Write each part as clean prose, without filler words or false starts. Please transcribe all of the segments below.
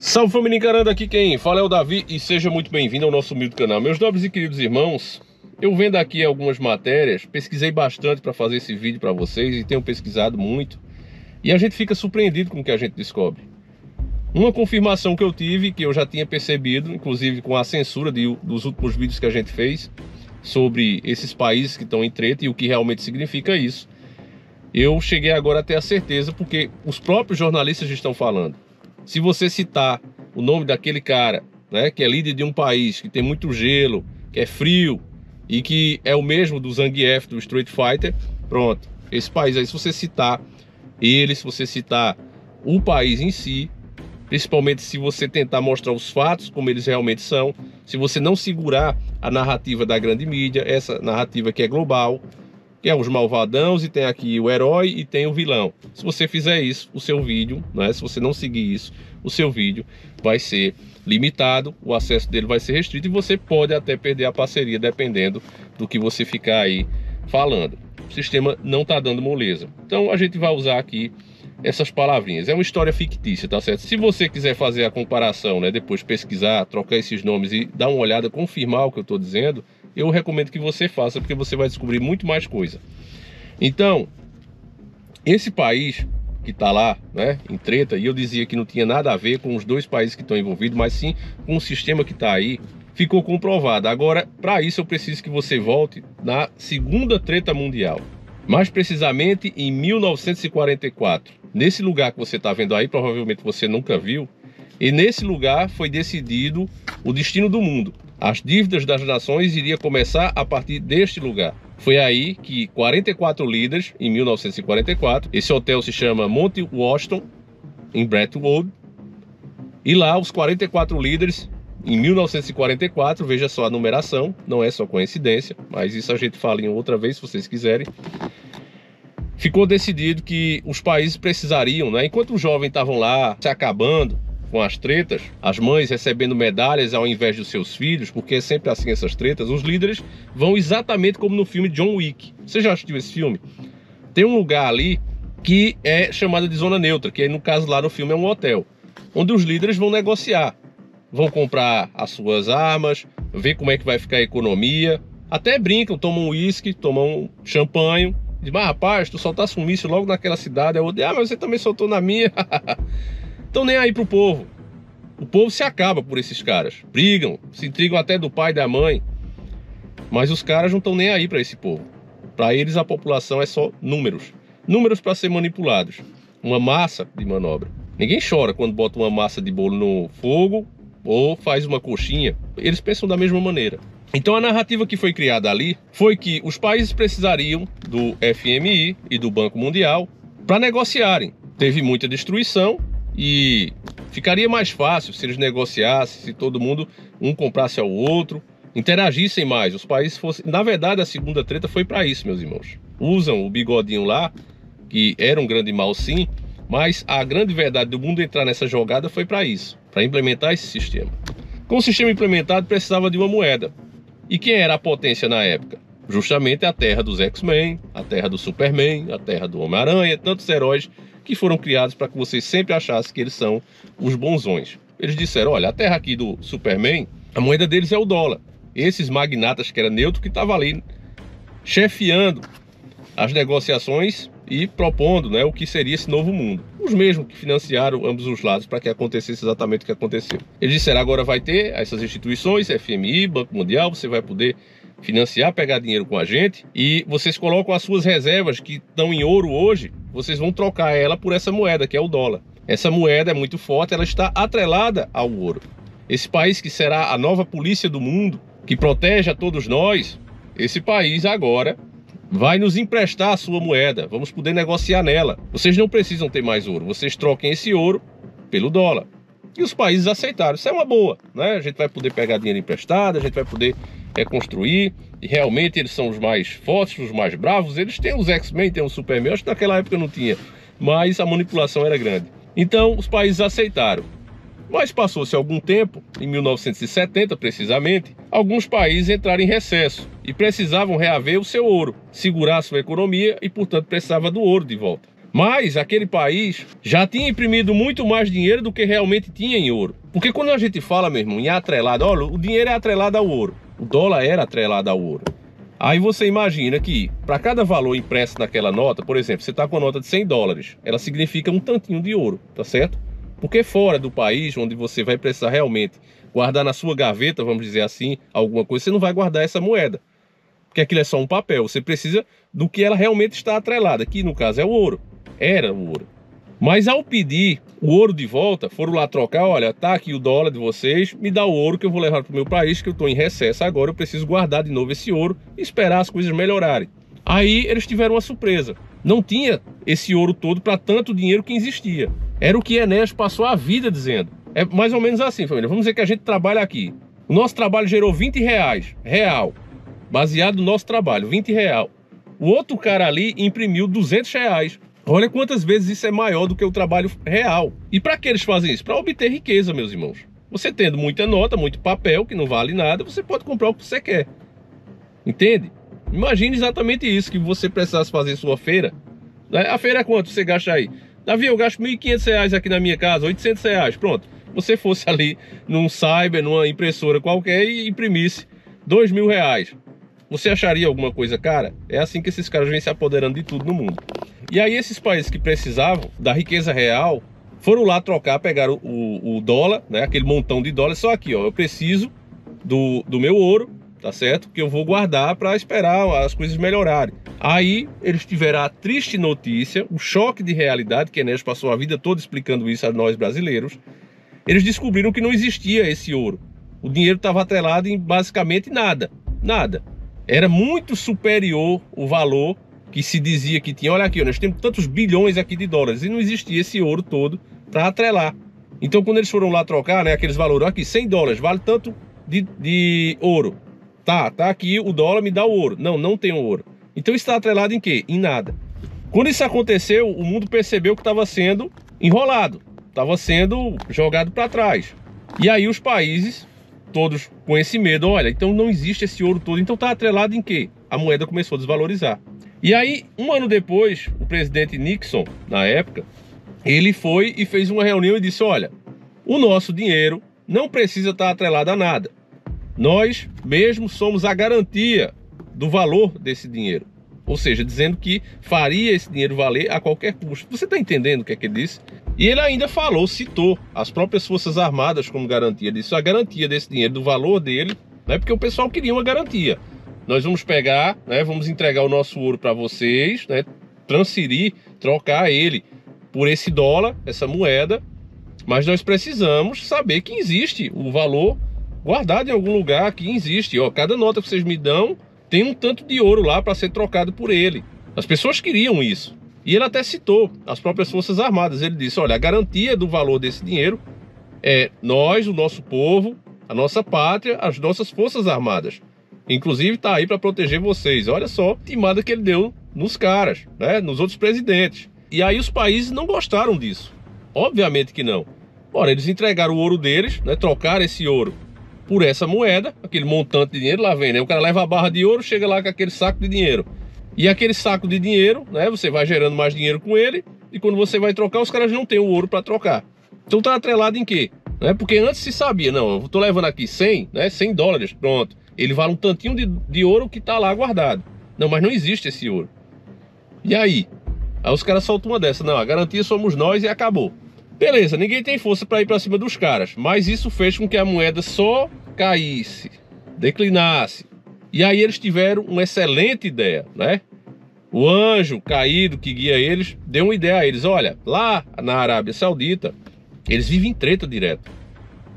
Salve família encarando, aqui quem fala é o Davi e seja muito bem-vindo ao nosso humilde canal. Meus nobres e queridos irmãos, eu vendo aqui algumas matérias, pesquisei bastante para fazer esse vídeo para vocês e tenho pesquisado muito. E a gente fica surpreendido com o que a gente descobre. Uma confirmação que eu tive, que eu já tinha percebido, inclusive com a censura dos últimos vídeos que a gente fez sobre esses países que estão em treta e o que realmente significa isso. Eu cheguei agora a ter a certeza porque os próprios jornalistas estão falando. Se você citar o nome daquele cara, né, que é líder de um país que tem muito gelo, que é frio e que é o mesmo do Zangief, do Street Fighter, pronto. Esse país aí, se você citar ele, se você citar o país em si, principalmente se você tentar mostrar os fatos como eles realmente são, se você não segurar a narrativa da grande mídia, essa narrativa que é global, que é os malvadãos, e tem aqui o herói e tem o vilão. Se você fizer isso, o seu vídeo, né, se você não seguir isso, o seu vídeo vai ser limitado, o acesso dele vai ser restrito e você pode até perder a parceria, dependendo do que você ficar aí falando. O sistema não está dando moleza. Então a gente vai usar aqui essas palavrinhas. É uma história fictícia, tá certo? Se você quiser fazer a comparação, né, depois pesquisar, trocar esses nomes e dar uma olhada, confirmar o que eu estou dizendo, eu recomendo que você faça, porque você vai descobrir muito mais coisa. Então, esse país que está lá, né, em treta, e eu dizia que não tinha nada a ver com os dois países que estão envolvidos, mas sim com o sistema que está aí, ficou comprovado. Agora, para isso eu preciso que você volte na Segunda Treta Mundial. Mais precisamente em 1944. Nesse lugar que você está vendo aí, provavelmente você nunca viu, e nesse lugar foi decidido o destino do mundo. As dívidas das nações iriam começar a partir deste lugar. Foi aí que 44 líderes, em 1944, esse hotel se chama Monte Washington, em Brentwood, e lá os 44 líderes, em 1944, veja só a numeração, não é só coincidência, mas isso a gente fala em outra vez, se vocês quiserem. Ficou decidido que os países precisariam, né, enquanto os jovens estavam lá se acabando com as tretas, as mães recebendo medalhas ao invés dos seus filhos, porque é sempre assim essas tretas, os líderes vão exatamente como no filme John Wick. Você já assistiu esse filme? Tem um lugar ali que é chamado de zona neutra, que no caso lá no filme é um hotel, onde os líderes vão negociar, vão comprar as suas armas, ver como é que vai ficar a economia, até brincam, tomam um uísque, tomam um champanhe, dizem, mas rapaz, tu soltasse um míssil logo naquela cidade, eu odeio, mas você também soltou na minha. Então nem aí pro povo. O povo se acaba por esses caras. Brigam, se intrigam até do pai e da mãe. Mas os caras não estão nem aí para esse povo. Para eles a população é só números. Números para ser manipulados. Uma massa de manobra. Ninguém chora quando bota uma massa de bolo no fogo ou faz uma coxinha. Eles pensam da mesma maneira. Então a narrativa que foi criada ali foi que os países precisariam do FMI e do Banco Mundial para negociarem. Teve muita destruição. E ficaria mais fácil se eles negociassem, se todo mundo um comprasse ao outro, interagissem mais, os países fossem... Na verdade, a segunda treta foi para isso, meus irmãos. Usam o bigodinho lá, que era um grande mal sim, mas a grande verdade do mundo entrar nessa jogada foi para isso, para implementar esse sistema. Com o sistema implementado, precisava de uma moeda. E quem era a potência na época? Justamente a terra dos X-Men, a terra do Superman, a terra do Homem-Aranha, tantos heróis que foram criados para que vocês sempre achassem que eles são os bonzões. Eles disseram, olha, a terra aqui do Superman, a moeda deles é o dólar. Esses magnatas que era neutro que estavam ali chefiando as negociações e propondo, né, o que seria esse novo mundo. Os mesmos que financiaram ambos os lados para que acontecesse exatamente o que aconteceu. Eles disseram, agora vai ter essas instituições, FMI, Banco Mundial, você vai poder financiar, pegar dinheiro com a gente e vocês colocam as suas reservas que estão em ouro hoje, vocês vão trocar ela por essa moeda que é o dólar. Essa moeda é muito forte, ela está atrelada ao ouro. Esse país que será a nova polícia do mundo, que protege a todos nós, esse país agora vai nos emprestar a sua moeda, vamos poder negociar nela. Vocês não precisam ter mais ouro, vocês troquem esse ouro pelo dólar. E os países aceitaram, isso é uma boa, né? A gente vai poder pegar dinheiro emprestado, a gente vai poder reconstruir, e realmente eles são os mais fortes, os mais bravos, eles têm os X-Men, tem o Superman, acho que naquela época não tinha, mas a manipulação era grande. Então os países aceitaram. Mas passou-se algum tempo, em 1970 precisamente, alguns países entraram em recesso e precisavam reaver o seu ouro, segurar a sua economia e, portanto, precisava do ouro de volta. Mas aquele país já tinha imprimido muito mais dinheiro do que realmente tinha em ouro. Porque quando a gente fala, meu irmão, em atrelado, olha, o dinheiro é atrelado ao ouro. O dólar era atrelado ao ouro. Aí você imagina que para cada valor impresso naquela nota, por exemplo, você está com uma nota de 100 dólares, ela significa um tantinho de ouro, tá certo? Porque fora do país, onde você vai precisar realmente guardar na sua gaveta, vamos dizer assim, alguma coisa, você não vai guardar essa moeda. Porque aquilo é só um papel, você precisa do que ela realmente está atrelada, que no caso é o ouro. Era o ouro. Mas ao pedir o ouro de volta, foram lá trocar, olha, tá aqui o dólar de vocês, me dá o ouro que eu vou levar para o meu país, que eu estou em recesso agora, eu preciso guardar de novo esse ouro e esperar as coisas melhorarem. Aí eles tiveram uma surpresa. Não tinha esse ouro todo para tanto dinheiro que existia. Era o que Enéas passou a vida dizendo. É mais ou menos assim, família. Vamos dizer que a gente trabalha aqui. O nosso trabalho gerou 20 reais, real. Baseado no nosso trabalho, 20 real. O outro cara ali imprimiu 200 reais. Olha quantas vezes isso é maior do que o trabalho real. E para que eles fazem isso? Para obter riqueza, meus irmãos. Você tendo muita nota, muito papel, que não vale nada, você pode comprar o que você quer. Entende? Imagine exatamente isso, que você precisasse fazer sua feira. A feira é quanto você gasta aí? Davi, eu gasto 1.500 reais aqui na minha casa, 800 reais, pronto. Você fosse ali num cyber, numa impressora qualquer e imprimisse 2.000 reais. Você acharia alguma coisa cara? É assim que esses caras vêm se apoderando de tudo no mundo. E aí esses países que precisavam da riqueza real foram lá trocar, pegaram o dólar, né, aquele montão de dólares, só aqui, ó, eu preciso do meu ouro, tá certo? Que eu vou guardar para esperar as coisas melhorarem. Aí eles tiveram a triste notícia, o choque de realidade, que Enéas passou a vida toda explicando isso a nós brasileiros. Eles descobriram que não existia esse ouro. O dinheiro estava atrelado em basicamente nada, nada. Era muito superior o valor que se dizia que tinha. Olha aqui, ó, nós temos tantos bilhões aqui de dólares e não existia esse ouro todo para atrelar. Então quando eles foram lá trocar, né, aqueles valores, aqui 100 dólares vale tanto de ouro. Tá aqui o dólar, me dá o ouro. Não tem o ouro. Então está atrelado em quê? Em nada. Quando isso aconteceu, o mundo percebeu que estava sendo enrolado, estava sendo jogado para trás. E aí os países todos com esse medo, olha, então não existe esse ouro todo, então está atrelado em quê? A moeda começou a desvalorizar. E aí, um ano depois, o presidente Nixon, na época, ele foi e fez uma reunião e disse, olha, o nosso dinheiro não precisa estar atrelado a nada. Nós mesmos somos a garantia do valor desse dinheiro. Ou seja, dizendo que faria esse dinheiro valer a qualquer custo. Você está entendendo o que é que ele disse? E ele ainda falou, citou as próprias Forças Armadas como garantia disso, a garantia desse dinheiro, do valor dele, né? Porque o pessoal queria uma garantia. Nós vamos pegar, né, vamos entregar o nosso ouro para vocês, né, transferir, trocar ele por esse dólar, essa moeda, mas nós precisamos saber que existe o valor guardado em algum lugar, que existe. Ó, cada nota que vocês me dão tem um tanto de ouro lá para ser trocado por ele. As pessoas queriam isso. E ele até citou as próprias Forças Armadas. Ele disse, olha, a garantia do valor desse dinheiro é nós, o nosso povo, a nossa pátria, as nossas Forças Armadas. Inclusive está aí para proteger vocês. Olha só a timada que ele deu nos caras, né? Nos outros presidentes. E aí os países não gostaram disso. Obviamente que não. Ora, eles entregaram o ouro deles, né? Trocaram esse ouro por essa moeda, aquele montante de dinheiro, lá vem, né? O cara leva a barra de ouro, chega lá com aquele saco de dinheiro. E aquele saco de dinheiro, né? Você vai gerando mais dinheiro com ele, e quando você vai trocar, os caras não têm o ouro para trocar. Então tá atrelado em quê? Né? Porque antes se sabia, não, eu tô levando aqui 100, né? 100 dólares, pronto. Ele vale um tantinho de ouro que tá lá guardado. Não, mas não existe esse ouro. E aí? Aí os caras soltam uma dessa. Não, a garantia somos nós e acabou. Beleza, ninguém tem força para ir para cima dos caras. Mas isso fez com que a moeda só caísse, declinasse. E aí eles tiveram uma excelente ideia, né? O anjo caído que guia eles deu uma ideia a eles. Olha, lá na Arábia Saudita, eles vivem em treta direto.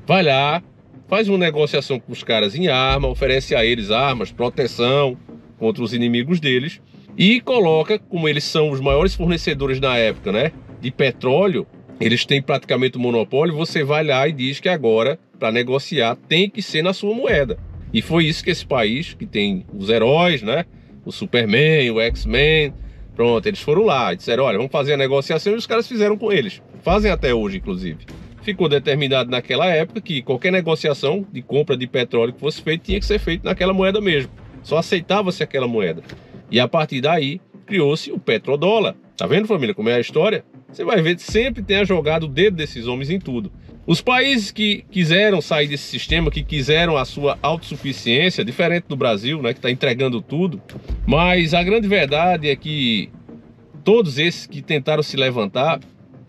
Vai lá, faz uma negociação com os caras em arma, oferece a eles armas, proteção contra os inimigos deles e coloca, como eles são os maiores fornecedores na época, né, de petróleo, eles têm praticamente o monopólio, você vai lá e diz que agora, para negociar, tem que ser na sua moeda. E foi isso que esse país, que tem os heróis, né, o Superman, o X-Men, pronto, eles foram lá e disseram, olha, vamos fazer a negociação, e os caras fizeram com eles. Fazem até hoje, inclusive. Ficou determinado naquela época que qualquer negociação de compra de petróleo que fosse feita tinha que ser feita naquela moeda mesmo. Só aceitava-se aquela moeda. E a partir daí criou-se o petrodólar, Tá vendo, família, como é a história? Você vai ver que sempre tem jogado o dedo desses homens em tudo. Os países que quiseram sair desse sistema, que quiseram a sua autossuficiência, diferente do Brasil, né, que está entregando tudo, mas a grande verdade é que todos esses que tentaram se levantar,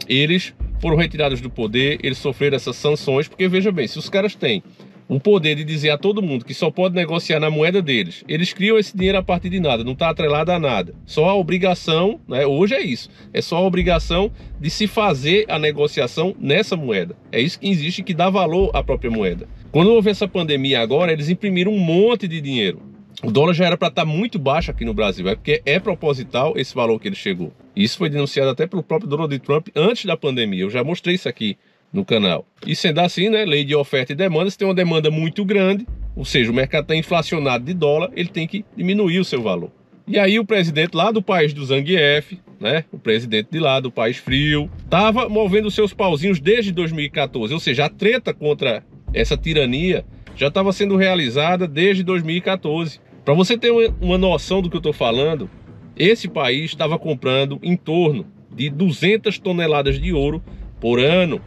eles foram retirados do poder, eles sofreram essas sanções, porque veja bem, se os caras têm o poder de dizer a todo mundo que só pode negociar na moeda deles, eles criam esse dinheiro a partir de nada, não está atrelado a nada. Só a obrigação, né, hoje é isso, é só a obrigação de se fazer a negociação nessa moeda. É isso que existe, que dá valor à própria moeda. Quando houve essa pandemia agora, eles imprimiram um monte de dinheiro. O dólar já era para estar muito baixo aqui no Brasil, é porque é proposital esse valor que ele chegou. Isso foi denunciado até pelo próprio Donald Trump antes da pandemia, eu já mostrei isso aqui no canal. E sendo assim, né, lei de oferta e demanda, se tem uma demanda muito grande, ou seja, o mercado está inflacionado de dólar, ele tem que diminuir o seu valor. E aí o presidente lá do país do Zangief, né, o presidente de lá do país frio, estava movendo seus pauzinhos desde 2014, ou seja, a treta contra essa tirania já estava sendo realizada desde 2014. Para você ter uma noção do que eu estou falando, esse país estava comprando em torno de 200 toneladas de ouro por ano.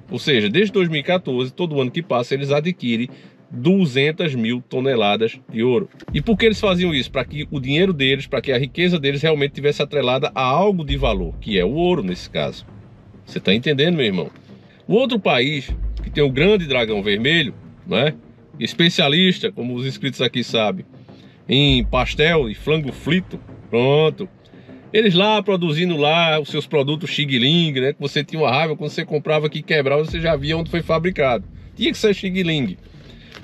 Ou seja, desde 2014, todo ano que passa, eles adquirem 200 mil toneladas de ouro. E por que eles faziam isso? Para que o dinheiro deles, para que a riqueza deles realmente tivesse atrelada a algo de valor, que é o ouro nesse caso. Você está entendendo, meu irmão? O outro país que tem o grande dragão vermelho, né? Especialista, como os inscritos aqui sabem, em pastel e flango frito, pronto. Eles lá produzindo lá os seus produtos Xing Ling, né? Que você tinha uma raiva quando você comprava que quebrava, você já via onde foi fabricado. Tinha que ser Xing Ling.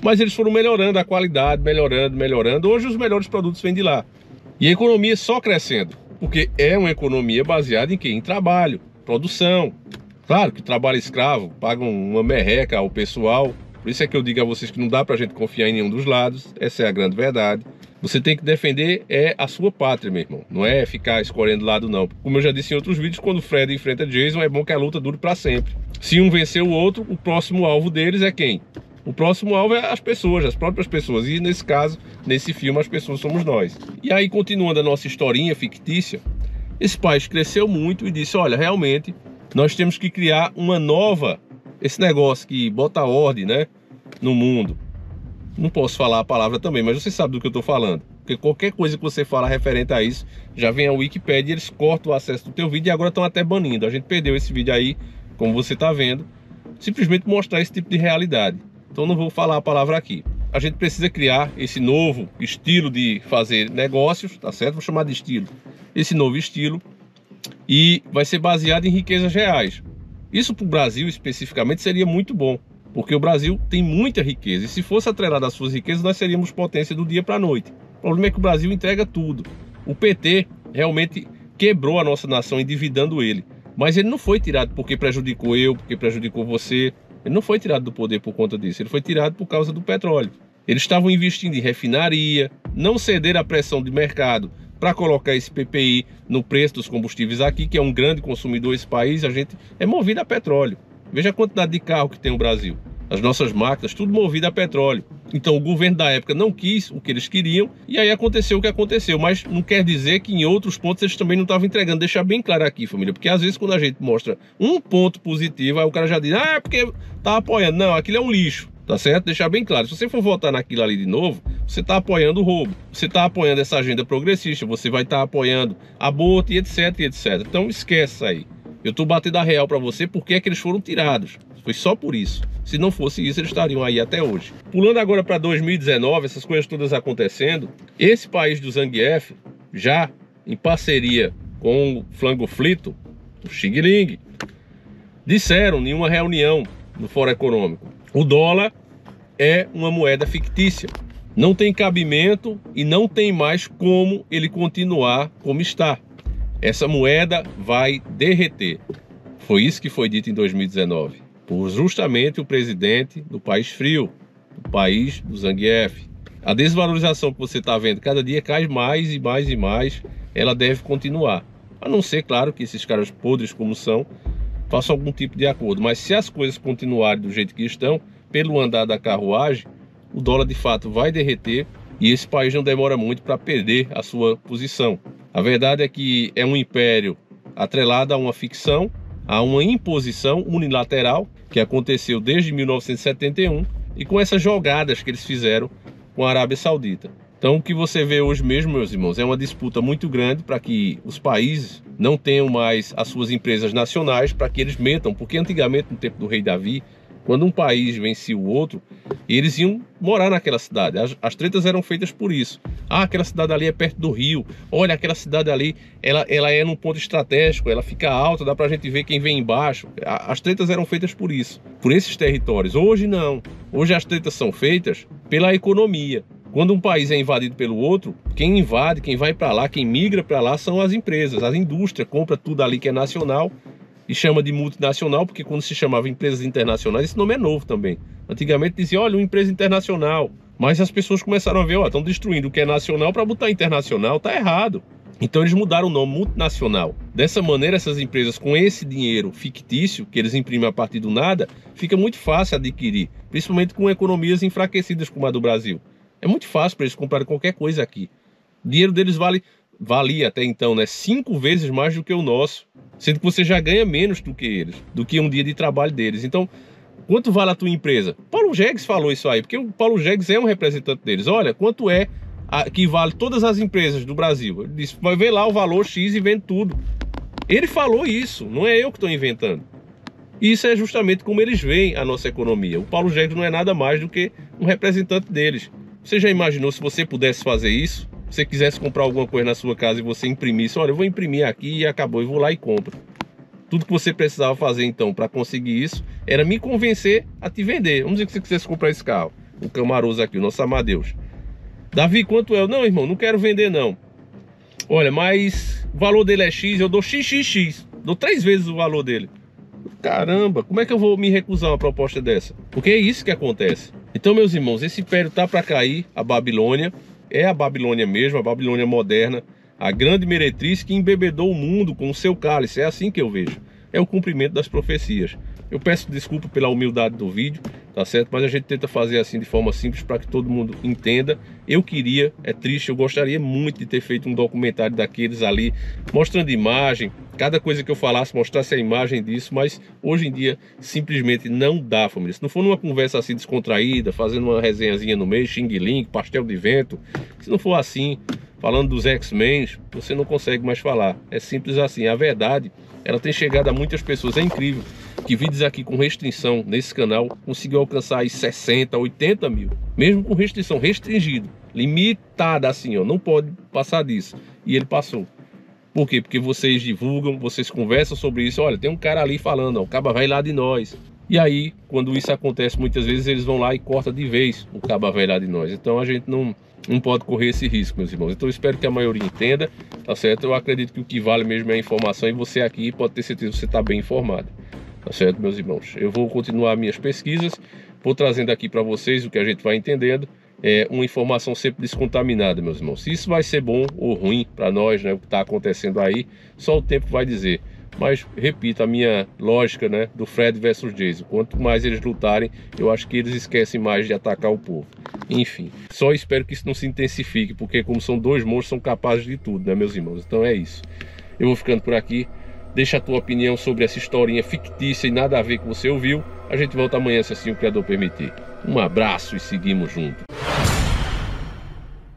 Mas eles foram melhorando a qualidade, melhorando. Hoje os melhores produtos vêm de lá. E a economia só crescendo, porque é uma economia baseada em quê? Em trabalho, produção. Claro que trabalho escravo, pagam uma merreca ao pessoal. Por isso é que eu digo a vocês que não dá pra gente confiar em nenhum dos lados. Essa é a grande verdade. Você tem que defender a sua pátria, meu irmão. Não é ficar escolhendo lado, não. Como eu já disse em outros vídeos, quando o Fred enfrenta Jason, é bom que a luta dure para sempre. Se um vencer o outro, o próximo alvo deles é quem? O próximo alvo é as pessoas, as próprias pessoas. E nesse caso, nesse filme, as pessoas somos nós. E aí, continuando a nossa historinha fictícia, esse país cresceu muito e disse, olha, realmente, nós temos que criar uma nova... Esse negócio que bota ordem, né, no mundo. Não posso falar a palavra também, mas você sabe do que eu estou falando. Porque qualquer coisa que você fala referente a isso, já vem a Wikipedia e eles cortam o acesso do teu vídeo e agora estão até banindo. A gente perdeu esse vídeo aí, como você está vendo, simplesmente mostrar esse tipo de realidade. Então não vou falar a palavra aqui. A gente precisa criar esse novo estilo de fazer negócios, tá certo? Vou chamar de estilo. Esse novo estilo. E vai ser baseado em riquezas reais. Isso para o Brasil especificamente seria muito bom. Porque o Brasil tem muita riqueza. E se fosse atrelado às suas riquezas, nós seríamos potência do dia para a noite. O problema é que o Brasil entrega tudo. O PT realmente quebrou a nossa nação, endividando ele. Mas ele não foi tirado porque prejudicou eu, porque prejudicou você. Ele não foi tirado do poder por conta disso. Ele foi tirado por causa do petróleo. Eles estavam investindo em refinaria, não ceder à pressão de mercado para colocar esse PPI no preço dos combustíveis aqui, que é um grande consumidor esse país. A gente é movido a petróleo. Veja a quantidade de carro que tem o Brasil. As nossas máquinas, tudo movido a petróleo. Então o governo da época não quis o que eles queriam e aí aconteceu o que aconteceu. Mas não quer dizer que em outros pontos eles também não estavam entregando. Deixar bem claro aqui, família. Porque às vezes quando a gente mostra um ponto positivo, aí o cara já diz, ah, é porque tá apoiando. Não, aquilo é um lixo, tá certo? Deixar bem claro. Se você for votar naquilo ali de novo, você tá apoiando o roubo. Você tá apoiando essa agenda progressista. Você vai estar apoiando aborto e etc, e etc. Então esquece isso aí. Eu tô batendo a real para você porque é que eles foram tirados. Foi só por isso. Se não fosse isso, eles estariam aí até hoje. Pulando agora para 2019, essas coisas todas acontecendo, esse país do Zangief, já em parceria com o flango frito, o Xing Ling, disseram em uma reunião no Fórum Econômico, o dólar é uma moeda fictícia. Não tem cabimento e não tem mais como ele continuar como está. Essa moeda vai derreter. Foi isso que foi dito em 2019. Por justamente o presidente do país frio, do país do Zangief. A desvalorização que você está vendo cada dia cai mais e mais e mais. Ela deve continuar. A não ser, claro, que esses caras podres como são, façam algum tipo de acordo. Mas se as coisas continuarem do jeito que estão, pelo andar da carruagem, o dólar de fato vai derreter e esse país não demora muito para perder a sua posição. A verdade é que é um império atrelado a uma ficção, a uma imposição unilateral que aconteceu desde 1971 e com essas jogadas que eles fizeram com a Arábia Saudita. Então o que você vê hoje mesmo, meus irmãos, é uma disputa muito grande para que os países não tenham mais as suas empresas nacionais, para que eles metam, porque antigamente, no tempo do rei Davi, quando um país vencia o outro, eles iam morar naquela cidade. As tretas eram feitas por isso. Ah, aquela cidade ali é perto do rio. Olha, aquela cidade ali, ela é num ponto estratégico, ela fica alta, dá pra gente ver quem vem embaixo. As tretas eram feitas por isso, por esses territórios. Hoje não. Hoje as tretas são feitas pela economia. Quando um país é invadido pelo outro, quem invade, quem vai para lá, quem migra para lá são as empresas. A indústria compra tudo ali que é nacional e chama de multinacional, porque quando se chamava empresas internacionais, esse nome é novo também. Antigamente dizia, olha, uma empresa internacional. Mas as pessoas começaram a ver, ó, estão destruindo o que é nacional para botar internacional, tá errado. Então eles mudaram o nome, multinacional. Dessa maneira, essas empresas com esse dinheiro fictício, que eles imprimem a partir do nada, fica muito fácil adquirir, principalmente com economias enfraquecidas como a do Brasil. É muito fácil para eles comprarem qualquer coisa aqui. O dinheiro deles valia até então, né, 5 vezes mais do que o nosso, sendo que você já ganha menos do que eles, do que um dia de trabalho deles. Então, quanto vale a tua empresa? Paulo Jegues falou isso aí, porque o Paulo Jegues é um representante deles. Olha, quanto é que vale todas as empresas do Brasil? Ele disse, vai ver lá o valor X e vende tudo. Ele falou isso, não é eu que estou inventando. Isso é justamente como eles veem a nossa economia. O Paulo Jegues não é nada mais do que um representante deles. Você já imaginou se você pudesse fazer isso? Se você quisesse comprar alguma coisa na sua casa e você imprimisse, olha, eu vou imprimir aqui e acabou, eu vou lá e compro. Tudo que você precisava fazer então para conseguir isso era me convencer a te vender. Vamos dizer que você quisesse comprar esse carro, o Camaroso aqui, o nosso Amadeus. Davi, quanto é? Não, irmão, não quero vender não. Olha, mas o valor dele é X, eu dou XXX, dou 3 vezes o valor dele. Caramba, como é que eu vou me recusar uma proposta dessa? Porque é isso que acontece. Então, meus irmãos, esse império tá para cair, a Babilônia. É a Babilônia mesmo, a Babilônia moderna, a grande meretriz que embebedou o mundo com o seu cálice. É assim que eu vejo. É o cumprimento das profecias. Eu peço desculpa pela humildade do vídeo, tá certo? Mas a gente tenta fazer assim de forma simples para que todo mundo entenda. Eu queria, é triste, eu gostaria muito de ter feito um documentário daqueles ali, mostrando imagem, cada coisa que eu falasse mostrasse a imagem disso, mas hoje em dia simplesmente não dá, família. Se não for numa conversa assim descontraída, fazendo uma resenhazinha no meio, xing-ling, pastel de vento, se não for assim, falando dos X-Men, você não consegue mais falar. É simples assim. A verdade, ela tem chegado a muitas pessoas. É incrível que vídeos aqui com restrição nesse canal conseguiu alcançar aí 60, 80 mil. Mesmo com restrição, restringido, limitada assim, ó, não pode passar disso. E ele passou. Por quê? Porque vocês divulgam, vocês conversam sobre isso. Olha, tem um cara ali falando, ó, o caba vai lá de nós. E aí, quando isso acontece, muitas vezes eles vão lá e cortam de vez o caba vai lá de nós. Então a gente não pode correr esse risco, meus irmãos. Então eu espero que a maioria entenda, tá certo? Eu acredito que o que vale mesmo é a informação e você aqui pode ter certeza que você está bem informado. Tá certo, meus irmãos? Eu vou continuar minhas pesquisas, vou trazendo aqui para vocês o que a gente vai entendendo. É uma informação sempre descontaminada, meus irmãos. Se isso vai ser bom ou ruim para nós, né, o que está acontecendo aí, só o tempo vai dizer. Mas, repito, a minha lógica, né, do Fred versus Jason. Quanto mais eles lutarem, eu acho que eles esquecem mais de atacar o povo. Enfim, só espero que isso não se intensifique, porque como são dois monstros, são capazes de tudo, né, meus irmãos? Então é isso. Eu vou ficando por aqui. Deixa a tua opinião sobre essa historinha fictícia e nada a ver com o que você ouviu. A gente volta amanhã, se assim o Criador permitir. Um abraço e seguimos juntos.